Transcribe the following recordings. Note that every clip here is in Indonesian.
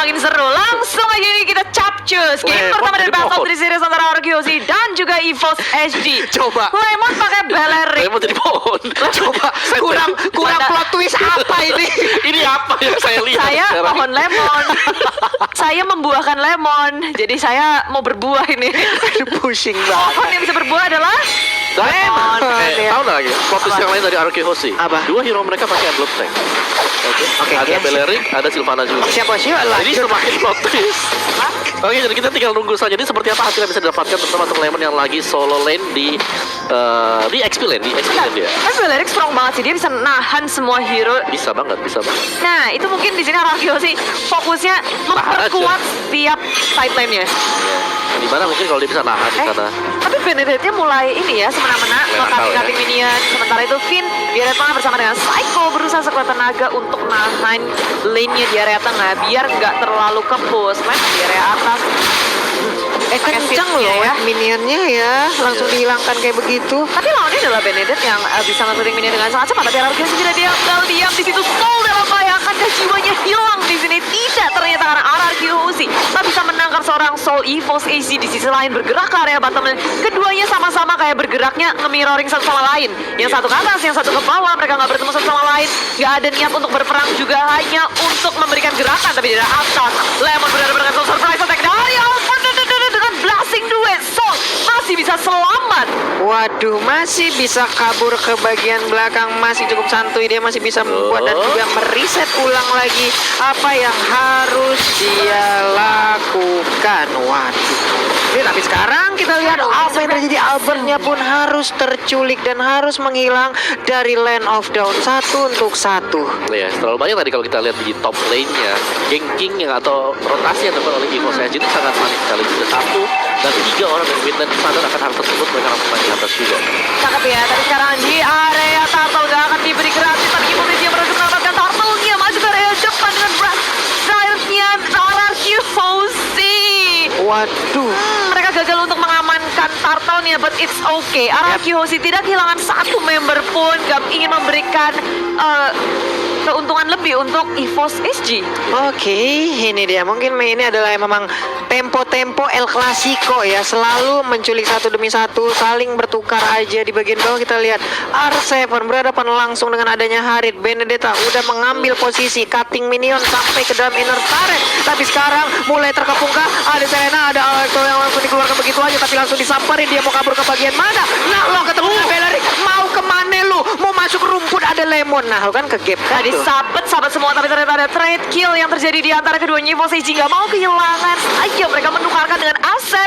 makin seru. Langsung aja nih kita capcus. Game pertama dari Battle 3 Series antara RQC dan juga EVOS SG. Coba. Lemon pakai Belerik. Lemon jadi pohon. Coba kurang plot twist apa ini? Ini apa yang saya lihat Saya sekarang? pohon lemon. Saya membuahkan lemon. Jadi saya mau berbuah ini. Aduh, pusing Pohon banget. yang bisa berbuah adalah Lemon. ya. Tahu nggak lagi? Plot twist yang lain dari RQ Hoshi. Apa? Dua hero mereka pakai Emblem Tank. Oke, Ada oke. Belerik, ada Sylvana juga. Siapa sih? Jadi semakin plot twist. Oke, jadi kita tinggal nunggu saja. Ini seperti apa hasil yang bisa didapatkan terutama untuk Lemon yang lagi solo lane di XP lane, dia. Tapi Belerik strong banget sih. Dia bisa nahan semua hero. Bisa banget, bisa banget. Nah, itu mungkin di sini RQC sih fokusnya memperkuat setiap side lane-nya. Di mana mungkin kalau dia bisa nahan di sana. Tapi Benedetta mulai ini ya semena-mena nge-cutting minion. Sementara itu Finn di area tengah bersama dengan Psycho berusaha sekuat tenaga untuk nahan lane-nya di area tengah biar nggak terlalu kepus. Lane di area atas. Kenceng loh ya minionnya ya. Langsung dihilangkan kayak begitu. Tapi lawannya adalah Benedict yang bisa nge-cutting minion dengan sangat cepat. Tapi RQC tidak diam di situ. Soul dalam bahaya. Akankah jiwanya hilang di sini? Tidak, ternyata karena RQC tak bisa menangkap seorang Soul EVOS AC di sisi lain bergerak ke area bottom lane. Keduanya sama-sama kayak bergeraknya nge-mirroring satu sama lain. Yang satu ke atas, yang satu ke bawah. Mereka nggak bertemu satu sama lain. Nggak ada niat untuk berperang juga, hanya untuk memberikan gerakan. Tapi di atas, Lemon benar-benar dengan Soul Surprise Attack dari Alpha dengan blasting duet. Soul masih bisa selamat. Waduh, masih bisa kabur ke bagian belakang. Masih cukup santuy. Dia masih bisa membuat dan juga mereset ulang lagi apa yang harus dia lakukan. Waduh. Tapi sekarang kita lihat apa yang terjadi. Albertnya pun harus terculik dan harus menghilang dari Land of Dawn 1 untuk 1. Ya, terlalu banyak tadi kalau kita lihat di top lane-nya, ganking yang atau rotasi yang dilakukan oleh EVOS SG itu sangat manis sekali. Sudah 1 dan 3 orang dari Midland sadar akan hal tersebut, mereka akan main di atas juga. Cakep ya, tapi sekarang di area Turtle gak akan diberi gratis. Tapi EVOS yang berhasil menyelamatkan Turtle-nya masuk ke area depan dengan Drive-nya RQC. Waduh. Mereka gagal untuk mengamankan Turtle-nya, but it's okay. RQC tidak kehilangan satu member pun, gak ingin memberikan keuntungan lebih untuk EVOS SG. Oke, ini dia. Mungkin ini adalah memang tempo-tempo El Clasico ya. Selalu menculik satu demi satu, saling bertukar aja. Di bagian bawah kita lihat R7 berhadapan langsung dengan adanya Harit. Benedetta udah mengambil posisi cutting minion sampai ke dalam inner turret. Tapi sekarang mulai terkepung-kah? Ada Serena, ada Alto yang langsung dikeluarkan begitu aja. Tapi langsung disamperin. Dia mau kabur ke bagian mana? Nah, lo ketemu dengan Belerik. Mau kemana lu? Mau masuk rumput, ada Lemon. Nah, lo kan ke gap kan tuh. Sahabat semua, tapi ternyata ada trade kill yang terjadi di antara keduanya. EVOS SG nggak mau kehilangan aja. Mereka menukarkan dengan A7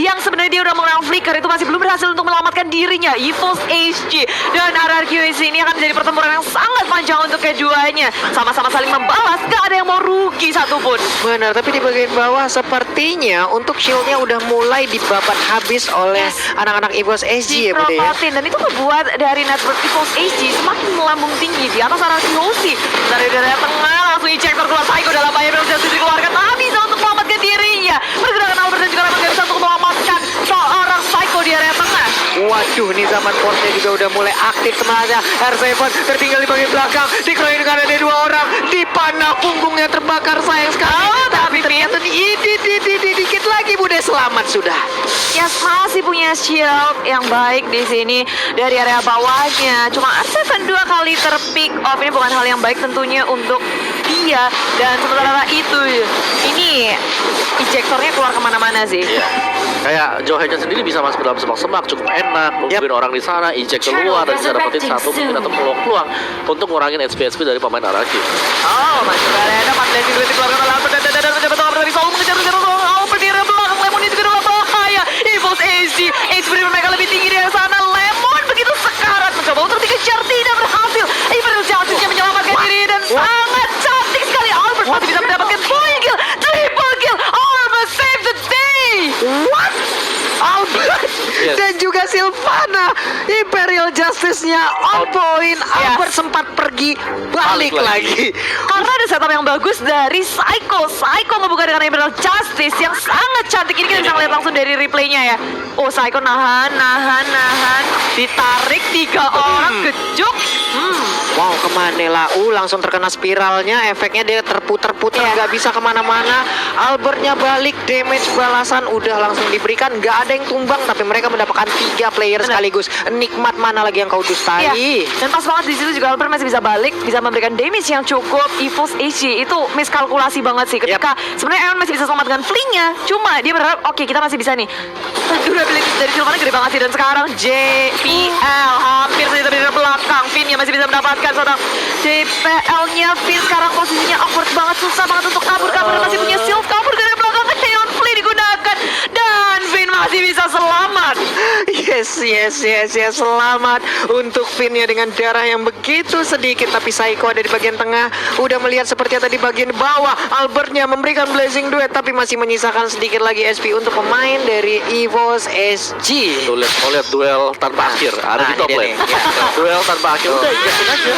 yang sebenarnya dia udah mengenal flicker, itu masih belum berhasil untuk menyelamatkan dirinya. EVOS SG dan RRQC ini akan menjadi pertempuran yang sangat panjang untuk keduanya. Sama-sama saling membalas, gak ada yang mau rugi satupun. Benar, tapi di bagian bawah sepertinya untuk shieldnya udah mulai dibabat habis oleh anak-anak EVOS SG ya Bude ya. Dan itu membuat dari network EVOS SG semakin melambung tinggi di atas RRQC. Dari area tengah langsung ejector keluar Psycho dalam bahaya, berhasil dikeluarkan. Tak bisa untuk menyelamatkan dirinya. Pergerakan Albert dan juga Lemon gak bisa untuk menyelamatkan seorang Psycho di area tengah. Waduh, nih zaman portnya juga udah mulai aktif sebenarnya. R7 tertinggal di bagian belakang, dikeroyokin dengan ada 2 orang. Dipanah punggungnya terbakar, sayang sekali. Tapi ternyata dikit lagi Bude selamat sudah. Ya masih punya shield yang baik di sini dari area bawahnya. Cuma R7 2 kali terpick off, ini bukan hal yang baik tentunya untuk dia. Dan sementara itu ini ejectornya keluar kemana-mana sih. Kayak Joe Hedges sendiri bisa masuk ke dalam semak-semak, cukup enak, nungguin orang di sana, injek keluar, dan bisa dapetin satu mungkin atau peluang untuk ngurangin HP dari pemain RRQ. Oh, masuk ke area depan, dan juga dikeluarkan oleh Albert dan mencoba dari Soul mengejar Albert di area belakang. Lemon ini juga dalam bahaya. EVOS SG, HP mereka lebih tinggi dari sana. Lemon begitu sekarat mencoba untuk dikejar, tidak berhasil. Ibril Justice menyelamatkan diri dan sangat cantik sekali. Albert masih bisa mendapatkan point kill, triple kill. Albert save the day. What? Albert dan juga Sylvana, Imperial Justice-nya on point. Albert sempat pergi, balik lagi. Karena ada setup yang bagus dari Psycho. Psycho ngebuka dengan Imperial Justice yang sangat cantik. Ini kita bisa lihat langsung dari replaynya ya. Oh, Psycho nahan. Ditarik 3 orang, kejuk. Wow, kemana lah? Langsung terkena spiralnya. Efeknya dia terputer-puter, nggak bisa kemana-mana. Albertnya balik, damage balasan udah langsung diberikan. Nggak ada yang tumbang, tapi mereka mendapatkan 3 player sekaligus. Nikmat mana lagi yang kau dustai? Iya. Dan pas banget di situ juga Albert masih bisa balik, bisa memberikan damage yang cukup. EVOS HG itu miskalkulasi banget sih. Ketika sebenarnya Aeon masih bisa selamat dengan flinknya, cuma dia berharap oke, kita masih bisa nih. Durability dari Silvana gede banget sih. Dan sekarang JPL hampir saja dari belakang. Finn yang masih bisa mendapatkan seorang JPL-nya. Finn sekarang posisinya awkward banget, susah banget untuk kabur. Masih punya shield, kabur dari belakang. Aeon Flea digunakan dan Finn masih bisa selamat. Yes, selamat untuk Finn ya, dengan darah yang begitu sedikit. Tapi Psycho ada di bagian tengah, udah melihat seperti tadi bagian bawah. Albertnya memberikan blazing duet, tapi masih menyisakan sedikit lagi SP untuk pemain dari EVOS SG. Tuh lihat duel tanpa akhir ada di top lane. Duel tanpa akhir udah injekin aja.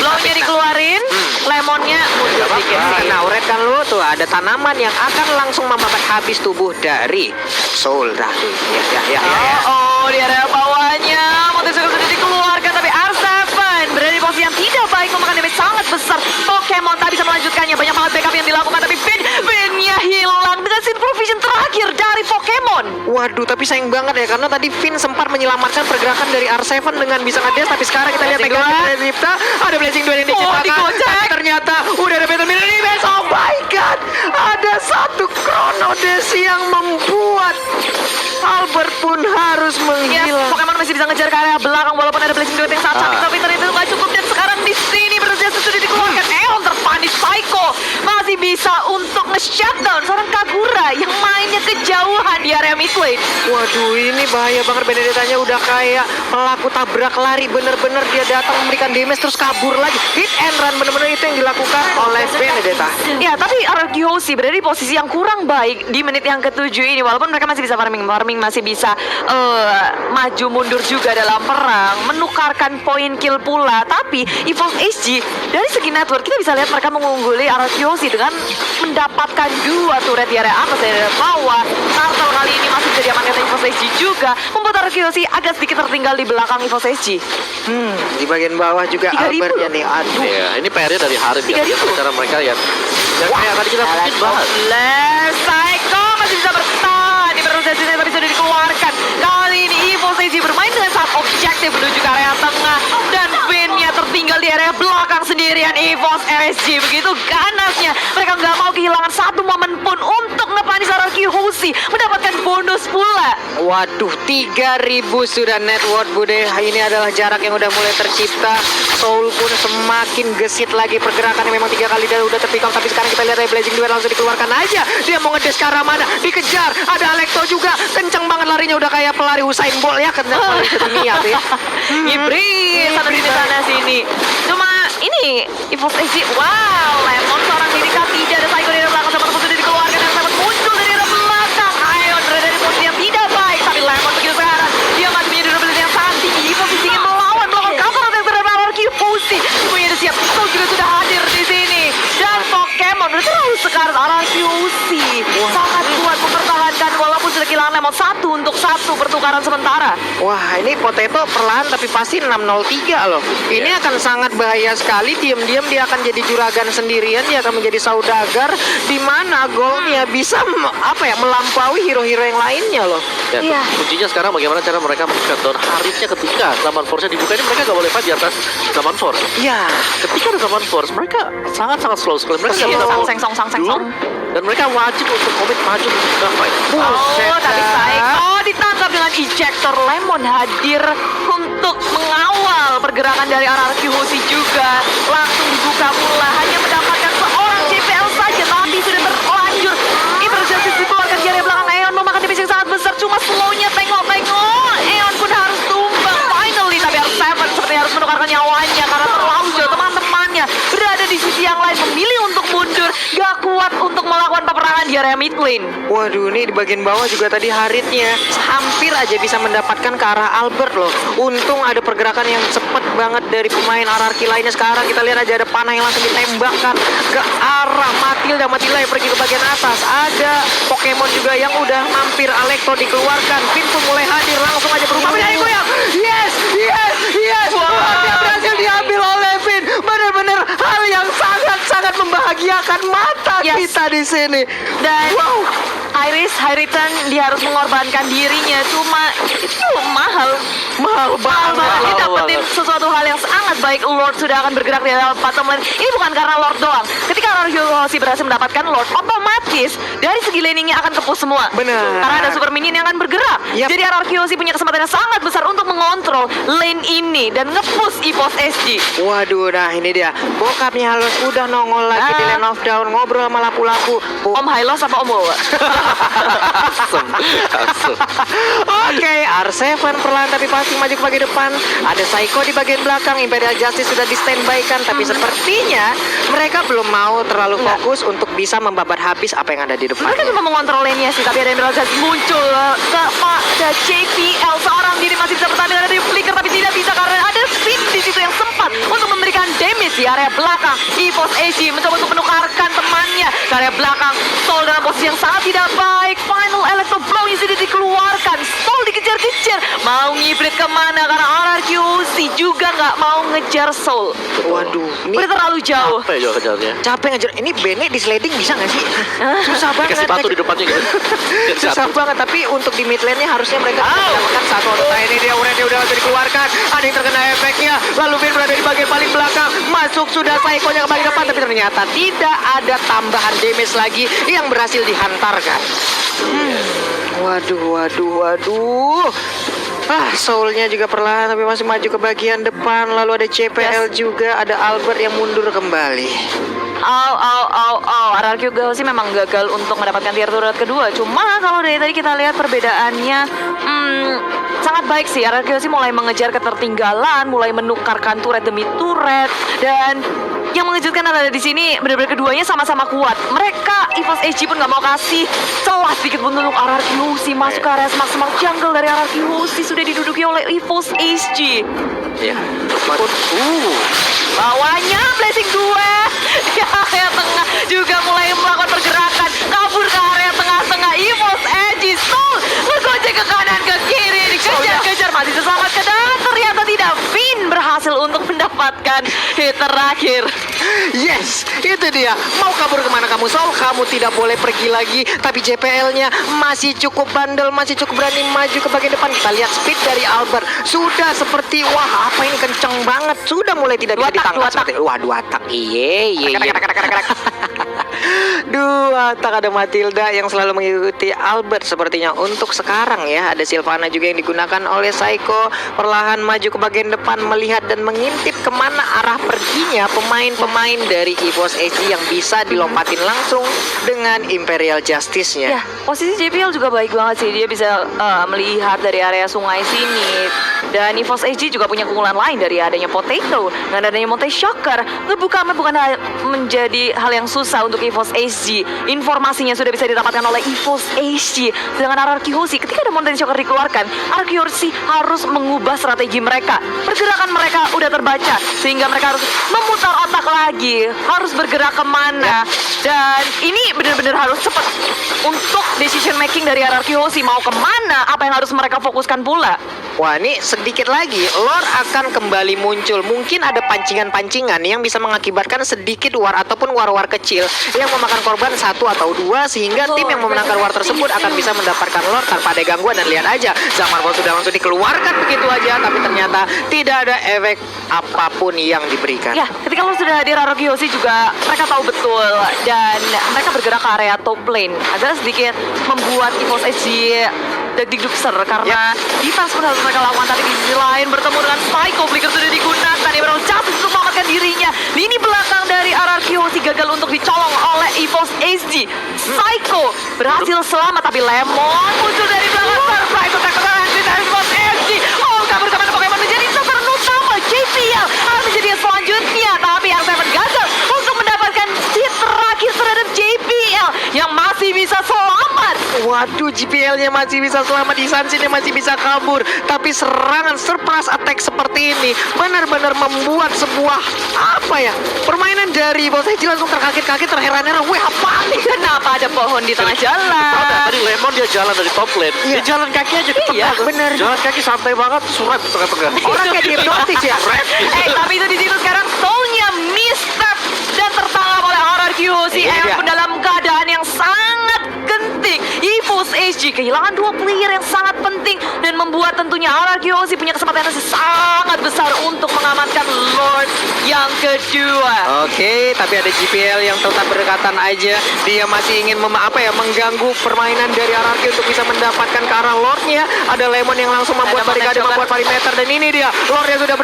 Blow-nya dikeluarin, lemonnya mundur dikit. Nah, Uret kan lu tuh ada tanaman yang akan langsung membabat habis tubuh dari Soul tadi. Ya. Di area bawahnya Montezuma sudah dikeluarkan, tapi R7 berada di posisi yang tidak baik, memakan damage sangat besar. Pokemon tak bisa melanjutkannya, banyak banget backup yang dilakukan, tapi Finn-nya hilang dengan Synchro Vision terakhir dari Pokemon. Waduh, tapi sayang banget ya, karena tadi Finn sempat menyelamatkan pergerakan dari R7 dengan bisa ngedes, tapi sekarang kita lihat Blazing pegangan duet. dari Ripta, ada blazing duet yang diciptakan. dikocek. Tapi ternyata udah ada battle mirror defense. Oh my god, ada satu Chrono Dash yang membuat Albert pun harus Yes, menghilang. Pokemon masih bisa ngejar ke area belakang walaupun ada blazing duet yang sangat cantik, tapi ternyata itu gak cukup. Dan sekarang di sini berjasa sudah dikeluarkan. Eon terpanis, Psycho masih bisa untuk nge-shutdown seorang Kagura yang mainnya kejauhan di area mid lane. Waduh, ini bahaya banget. Benedetta-nya udah kayak pelaku tabrak lari. Bener-bener dia datang memberikan damage terus kabur lagi. Hit and run, bener-bener itu yang dilakukan oleh Benedetta. Ya, tapi Arceus berada di posisi yang kurang baik di menit yang ke-7 ini. Walaupun mereka masih bisa farming masih bisa maju mundur juga dalam perang, menukarkan poin kill pula. Tapi EVOS SG dari segi network kita bisa lihat mereka mengungguli Arceus dengan mendapatkan 2 turret di area atas dan area bawah. Turtle kali ini masih jadi amankan EVOS SG juga, membuat Arceus agak sedikit tertinggal di belakang EVOS SG. Di bagian bawah juga 3.000 Albert ya nih. Aduh. Iya, ini PR-nya dari Harim ya. 3.000. Cara mereka ya. Dan kayak tadi kita mungkin bahas. Left Psycho masih bisa bertahan di prosesi tapi sudah dikeluarkan. Kali ini EVOS SG bermain dengan sangat objektif menuju ke area tengah dan Finn-nya tertinggal di area belakang sendirian. EVOS SG begitu ganasnya, mereka nggak mau kehilangan satu momen pun untuk ngepanis Arceus, mendapatkan bonus pula. Waduh, 3.000 sudah net worth Bude. Ini adalah jarak yang udah mulai tercipta. Soul pun semakin gesit lagi pergerakannya. Memang 3 kali dia udah terpikau, tapi sekarang kita lihat blazing duet langsung dikeluarkan aja. Dia mau ngedes ke arah mana? Dikejar. Ada Alekto juga. Kenceng banget larinya, udah kayak pelari Usain Bolt ya, kenceng pelari sedunia tuh ya. Ibris sana sini sana sini. Cuma ini EVOS SG, wow, Lemon seorang diri tidak ada Psycho dari belakang, sama sudah dikeluarkan dan Lemon muncul dari arah belakang. Aeon berada di posisi yang tidak baik, tapi Lemon begitu sekarang dia masih punya durability yang sangat tinggi. EVOS ingin melawan cover yang terhadap Arceus. Semuanya sudah siap, Soul juga sudah hadir di sini dan Pokemon udah terlalu sekarat Arceus. Sangat kuat mempertahankan walaupun sudah kehilangan Lemon 1-1 pertukaran sementara. Wah, ini Potato perlahan tapi pasti 603 loh. Ini akan sangat bahaya sekali. Diam-diam dia akan jadi juragan sendirian. Dia akan menjadi saudagar di mana golnya bisa melampaui hero-hero yang lainnya loh. Ya, Iya. kuncinya sekarang bagaimana cara mereka men-shutdown Harimnya ketika Zaman Force-nya dibuka ini. Mereka gak boleh fight di atas Zaman Force. Ya, Ketika ada Zaman Force, mereka sangat-sangat slow sekali. Mereka Iya, nggak bisa mau sangseng. dur, dan mereka wajib untuk komit maju ke fight. Oh, tapi Psycho ditangkap dengan ejector. Lemon hadir untuk mengawal pergerakan dari Arceus juga. Langsung dibuka pula, hanya mendapatkan seorang JPL saja, tapi sudah terlanjur. Emergency dikeluarkan di area belakang. Aeon memakan damage yang sangat besar, cuma slownya tengok-tengok. Aeon pun harus tumbang finally, tapi R7 seperti harus menukarkan nyawanya karena terlalu jauh. Teman-temannya berada di sisi yang lain, memilih untuk mundur, gak kuat untuk melakukan peperangan di area mid lane. waduh, ini di bagian bawah juga tadi Haritnya hampir aja bisa mendapatkan ke arah Albert loh. Untung ada pergerakan yang cepet banget dari pemain RRQ lainnya. Sekarang kita lihat aja ada panah yang langsung ditembakkan ke arah Matilda. Matilda yang pergi ke bagian atas. Ada Pokemon juga yang udah mampir. Alekto dikeluarkan. Finn pun mulai hadir. Langsung aja berubah menjadi goyang. Yes. Dia berhasil diambil oleh Finn. Benar-benar hal yang sangat membahagiakan mata kita di sini. Dan Iris Hayreton dia harus mengorbankan dirinya, cuma itu mahal banget. Dia dapetin sesuatu hal yang sangat baik. Lord sudah akan bergerak di dalam bottom lane. Ini bukan karena Lord doang. Ketika RRQ berhasil mendapatkan Lord, otomatis dari segi laningnya akan tepus semua. Benar. Karena ada super minion yang akan bergerak. Jadi RRQ punya kesempatan yang sangat besar untuk mengontrol lane ini dan nge-push EVOS SG. Waduh, nah ini dia. Bokapnya Halos udah nongol lagi di Lane of Dawn, ngobrol sama lapu-lapu. Om Hylos apa Om Wawa? Langsung. Oke, R7 perlahan tapi pasti maju ke bagian depan. Ada Psycho di bagian belakang. Imperial Justice sudah di standby kan, tapi sepertinya mereka belum mau terlalu fokus untuk bisa membabat habis apa yang ada di depan. Mereka cuma mengontrol lane-nya sih, tapi ada Emerald Justice muncul kepada JPL. Seorang diri masih bisa bertahan dari flicker, tapi tidak bisa karena ada Finn di situ yang sempat untuk memberikan damage di area belakang. EVOS AG mencoba untuk menukarkan temannya ke area belakang. Soul dalam posisi yang sangat tidak baik. Final Electro Blow yang sudah dikeluarkan. Soul dikejar-kejar. Mau ngibrit kemana? Karena RRQC juga nggak mau ngejar Soul. Waduh, ini Udah terlalu jauh. Apa ya kejarnya? capek ngejar. Ini Bene di sliding bisa nggak sih? Susah banget. Kasih batu di depannya gitu. Susah banget, tapi untuk di mid lane-nya harusnya mereka mendapatkan satu atau ini dia udah dikeluarkan. Ada yang terkena efeknya. Lalu Finn berada di bagian paling belakang. Masuk sudah Psycho-nya ke bagian depan, tapi ternyata tidak ada tambahan damage lagi yang berhasil dihantarkan. Waduh. Soulnya juga perlahan tapi masih maju ke bagian depan. Lalu ada CPL juga, ada Albert yang mundur kembali. RRQ sih memang gagal untuk mendapatkan tier turret kedua. Cuma kalau dari tadi kita lihat perbedaannya sangat baik sih. RRQ sih mulai mengejar ketertinggalan, mulai menukarkan turret demi turret. Dan yang mengejutkan adalah di sini benar-benar keduanya sama-sama kuat. Mereka EVOS AG pun nggak mau kasih celah sedikit pun untuk RRQ masuk ke area semak-semak jungle dari RRQ sudah diduduki oleh EVOS AG. Ya. Bawahnya Blessing 2 di area tengah juga mulai melakukan pergerakan kabur ke area tengah-tengah. EVOS AG Soul ngegojek ke kanan ke kiri, dikejar-kejar masih seselamatkan dan ternyata tidak. Finn berhasil untuk mendapatkan hit terakhir. Yes, itu dia. Mau kabur kemana kamu Soul? Kamu tidak boleh pergi lagi. Tapi JPL-nya masih cukup bandel, masih cukup berani maju ke bagian depan. Kita lihat speed dari Albert. Sudah seperti, wah apa ini kenceng banget. Sudah mulai tidak bisa ditangkap. Wah, 2 tak. Iya. Dua tak ada Matilda yang selalu mengikuti Albert sepertinya untuk sekarang ya. Ada Sylvana juga yang digunakan oleh Psycho. Perlahan maju ke bagian depan melihat dan mengintip kemana arah perginya pemain-pemain dari EVOS AG yang bisa dilompatin langsung dengan Imperial Justice-nya. Ya, posisi JPL juga baik banget sih. Dia bisa melihat dari area sungai sini. Dan EVOS AG juga punya keunggulan lain dari adanya Potato dan adanya Monte Shocker. Ngebuka map bukan menjadi hal yang susah untuk EVOS AG. Informasinya sudah bisa didapatkan oleh EVOS AG. Sedangkan RRQ ketika ada Monte Shocker dikeluarkan, RRQ harus mengubah strategi mereka. Pergerakan mereka udah terbaca sehingga mereka harus memutar otak lagi, harus bergerak kemana. Dan ini benar-benar harus cepat untuk decision making dari RRQ mau kemana, apa yang harus mereka fokuskan pula. Wah, ini sedikit lagi Lord akan kembali muncul. Mungkin ada pancingan-pancingan yang bisa mengakibatkan sedikit war ataupun war-war kecil yang memakan korban 1 atau 2 sehingga tim yang memenangkan war tersebut akan bisa mendapatkan Lord tanpa ada gangguan. Dan lihat aja, Zamarbo sudah langsung dikeluarkan begitu aja, tapi ternyata tidak ada efek apapun yang diberikan. Ya, ketika Lord sudah hadir, RRQ juga mereka tahu betul dan mereka bergerak ke area top lane. Agak sedikit membuat EVOS AG deg-deg-dugser karena defense pun harus mereka lakukan, tapi di sisi lain bertemu dengan Psycho. Flicker sudah digunakan, Emerald Justice untuk menyelamatkan dirinya. Lini belakang dari RRQ gagal untuk dicolong oleh EVOS AG. Psycho berhasil selamat, tapi Lemon muncul dari belakang. Surprise attack dari EVOS AG. Kabur kemana Pokemon menjadi sasaran utama. JPL harus menjadi yang selanjutnya, tapi R7 gagal untuk mendapatkan hit terakhir terhadap JPL yang masih bisa selamat. Waduh, GPL-nya masih bisa selamat, di Sansin masih bisa kabur. Tapi serangan surprise attack seperti ini benar-benar membuat sebuah permainan dari Evos Edge langsung terkaget-kaget, terheran-heran. Weh, apa nih? Kenapa ada pohon di tengah Tahu jalan? nggak, tadi Lemon dia jalan dari top lane, Iya. dia jalan kaki aja di tengah. Iya, bener. Jalan kaki santai banget, surat di tengah-tengah. Orang kayak dihipnotis ya. Tapi itu di situ sekarang soulnya misstep dan tertangkap oleh RRQ Iya, CM dia. dalam keadaan yang sangat genting. Evos SG kehilangan 2 player yang sangat penting dan membuat tentunya RRQ punya kesempatan yang sangat besar untuk mengamankan Lord yang kedua. Oke, tapi ada GPL yang tetap berdekatan aja. Dia masih ingin mengganggu permainan dari RRQ untuk bisa mendapatkan ke arah Lordnya. Ada Lemon yang langsung membuat Ada barikade, Makan membuat perimeter, dan ini dia Lordnya sudah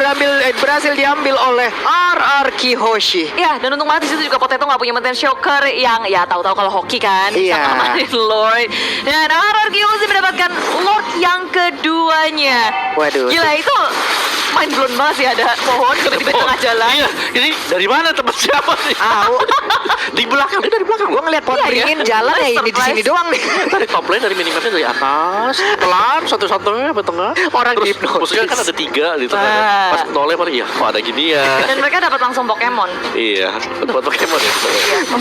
berhasil diambil oleh RRQ Hoshi. Ya, dan untung banget di situ juga Potato nggak punya Menten Shocker yang ya tahu-tahu kalau hoki kan bisa Iya. ngamanin Lord. Dan RRQ mendapatkan Lord yang keduanya. Waduh. Gila, itu main blown banget sih, ada pohon tiba-tiba di tengah jalan. Iya, ini dari mana tempat siapa nih? Di belakang, dia dari belakang. Gua ngeliat pohon Iya, beringin iya. jalan ya, ini di Surprise. sini doang nih. Dari top lane, dari minimapnya dari atas, pelan, satu-satunya sampai tengah. Orang terus dihipnotis. maksudnya kan ada 3 di tengah. Ah. Pas nolnya baru, iya, kok ada gini ya. Dan mereka dapat langsung Pokemon. Iya, dapat Pokemon ya.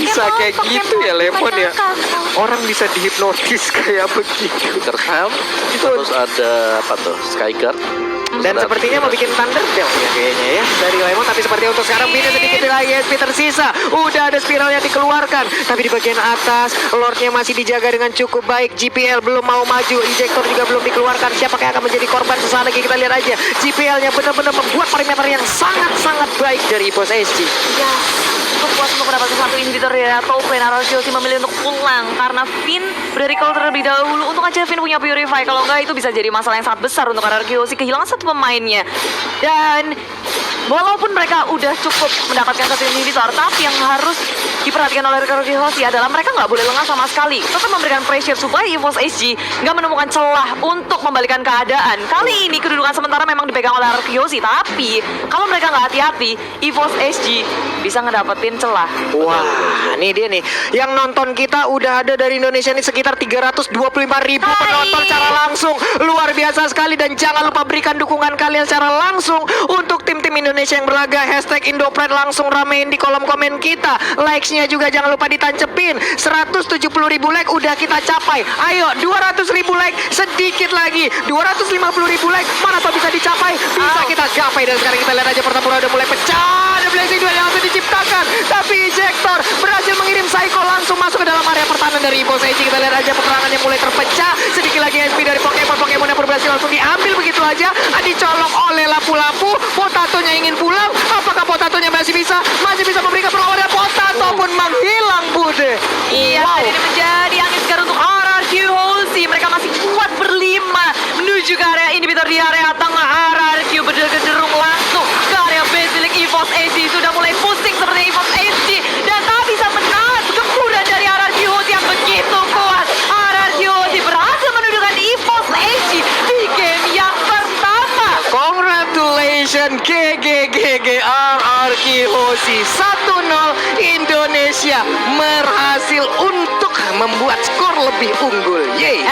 Bisa Pokemon, kayak gitu ya Pokemon, Lemon ya. Pokemon. Orang bisa dihipnotis kayak begitu. Kerham, terus ada apa tuh? Skyguard. Dan sepertinya mau bikin Thunderdell ya kayaknya ya dari Lemon. Tapi seperti untuk sekarang pindah sedikit lagi, SP tersisa. Udah ada spiral yang dikeluarkan, tapi di bagian atas Lordnya masih dijaga dengan cukup baik. GPL belum mau maju, ejector juga belum dikeluarkan. Siapa yang akan menjadi korban sesaat lagi, kita lihat aja. GPL-nya benar-benar membuat perimeter yang sangat-sangat baik dari Evos SG. Ya, cukup puas untuk mendapatkan satu inhibitor ya. Top lane RRQ memilih untuk pulang karena Finn berrecall terlebih dahulu. Untuk aja Finn punya Purify, kalau enggak itu bisa jadi masalah yang sangat besar untuk RRQ kehilangan satu pemainnya. Dan walaupun mereka udah cukup mendapatkan satu inhibitor, tapi yang harus diperhatikan oleh RRQ adalah mereka nggak boleh lengah sama sekali. Tetap memberikan pressure supaya Evos SG nggak menemukan celah untuk membalikan keadaan. Kali ini kedudukan sementara memang dipegang oleh RRQ, tapi kalau mereka nggak hati-hati, Evos SG bisa ngedapetin celah. Wah, ini dia nih. Yang nonton kita udah ada dari Indonesia nih sekitar 325.000 penonton secara langsung. Luar biasa sekali, dan jangan lupa berikan dukungan kalian secara langsung untuk tim-tim Indonesia yang berlaga. Hashtag Indopride langsung ramein di kolom komen kita. Likes-nya juga jangan lupa ditancepin. 170.000 like udah kita capai. Ayo 200.000 like, sedikit lagi. 250.000 like, mana tuh bisa dicapai? Bisa kita gapai. Dan sekarang kita lihat aja pertempuran udah mulai pecah. Ada blessing duel yang langsung diciptakan, tapi ejector berhasil mengirim Psycho langsung masuk ke dalam area pertahanan dari Evos Edge. Kita lihat aja peperangan yang mulai terpecah. Sedikit lagi SP dari Pokemon yang berhasil langsung diambil begitu aja. Dicolok oleh lapu-lapu. Potatonya ingin pulang. Apakah Potatonya masih bisa memberikan perlawanan? Potato pun menghilang, Bude. Iya, Wow. dan ini menjadi angin segar untuk RRQ Hoshi. Mereka masih kuat berlima menuju ke area inhibitor di area tengah. RRQ berderung langsung ke area Basilic. Evos SG sudah mulai pusing seperti Evos SG dan tak bisa menahan gempuran dari RRQ Hoshi yang begitu kuat. RRQ Hoshi berhasil menundukkan Evos SG di game yang pertama. Congratulations GG RRQ Hoshi 1-0. Indonesia berhasil untuk membuat skor lebih unggul. Yeay.